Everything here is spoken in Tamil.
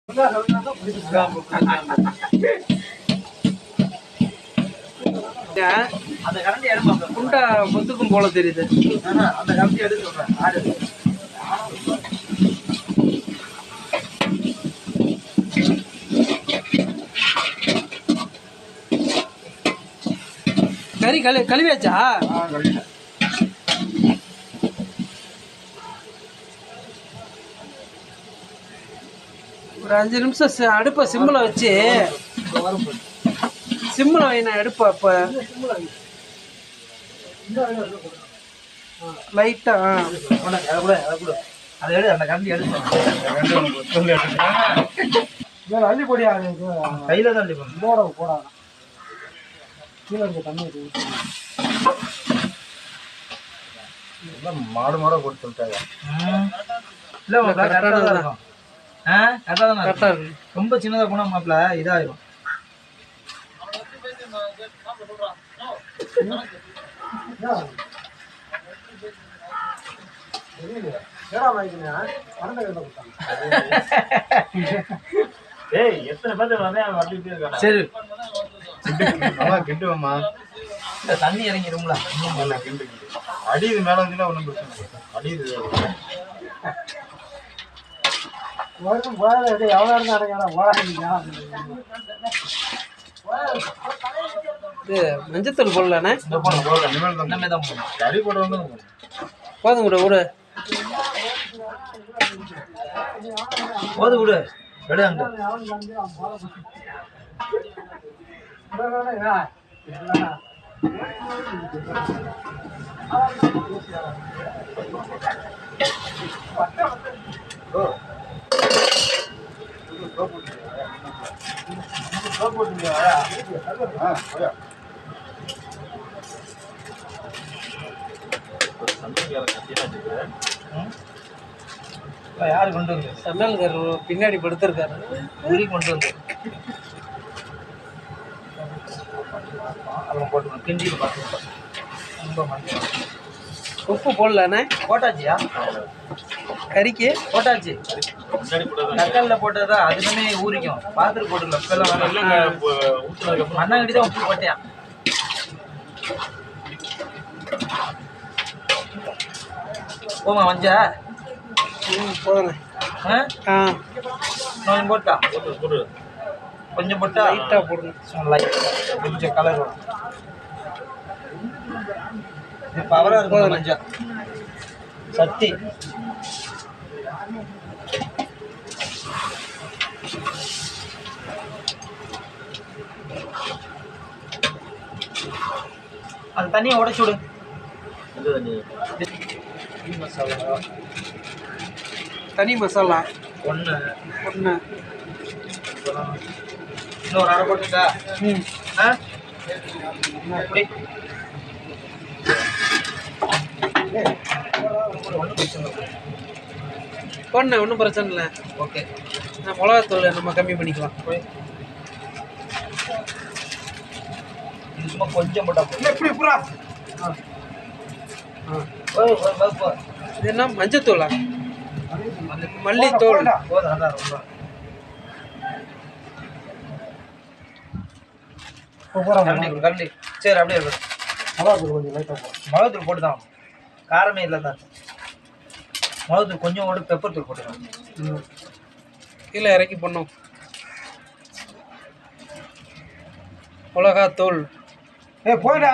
அந்த கரண்டி எடுப்பாங்க குண்டா பொத்துக்கும் போல தெரியுது. அந்த கரண்டி எடுத்து சொல்றேன். கறி கழுவியாச்சா? ஒரு 5 நிமிஷம் அடுப்பை சிம்மில் வச்சு சிம்மில் வை. நான் எடுப்பேன் அப்போ லைட்டாக அதை எடு. அந்த கரண்டி எடுத்து அள்ளி பொடியா கையில் தான் அள்ளி போடாது. கீழே இருக்க தண்ணி மாடு மாட போட்டு சொல்லிட்டாங்க. இல்லை கரெக்டாக தான் இருக்கும். கரெக்டாக இருக்கும். ரொம்ப சின்னதாக போனால் மாப்பிள்ள இதாகிடும். சரி கிட்டுவம்மா தண்ணி இறங்கிடும்ல. அடியுது மேல வந்து ஒன்றும் பிரச்சனை. அடியுது மஞ்சத்தூள் போடலானே. கறி போடுறது போதும் கூட விடு. போது விடு எடு. அங்க யாரு கொண்டு வந்து சமையல்கார் பின்னாடி படுத்திருக்காரு. உரி கொண்டு வந்து அதெல்லாம் போட்டு கிண்டி பார்த்து ரொம்ப மஞ்சள் உப்பு போடலானே. போட்டாச்சியா? கறிக்கு போட்டாச்சு. தக்காளில் போட்டதா அதுக்குமே ஊறிக்கும். பாத்திரம் போட்டுக்கலாம். மண்ணாங்கட்டி தான் உப்பு போட்டியா? போமா மஞ்சா போதும். கொஞ்சம் போட்டா கொஞ்சம் போட்டா லைட்டாக போடணும். லைட்டாக கொஞ்சம் கலர் வரும். இது பவராக இருக்கும். மஞ்சள் சக்தி அந்த தண்ணியை உடைச்சு விடு. மசாலா தனி மசாலா ஒன்று இன்னொரு அரை போட்டுக்கா. அப்படி போண்ண ஒன்றும் பிரச்சனை இல்லை. ஓகே நான் மிளகாத்தூள் நம்ம கம்மி பண்ணிக்கலாம். சும்மா கொஞ்சம் போட்டா எப்படி புறா. இது என்ன மஞ்சத்தூளா? மல்லித்தூள். கரண்டி சரி அப்படியே இருக்கு. மிளகாத்தூள் கொஞ்சம் லைட்டாக போடும். மிளகாத்தூள் போட்டு தான் காரமே இல்லை தான். மிளகாத்தூள் கொஞ்சம் போட்டு பெப்பர் தூள் போட்டுக்கலாம். கீழே இறக்கி பண்ணும். மிளகாத்தூள் போயிடா.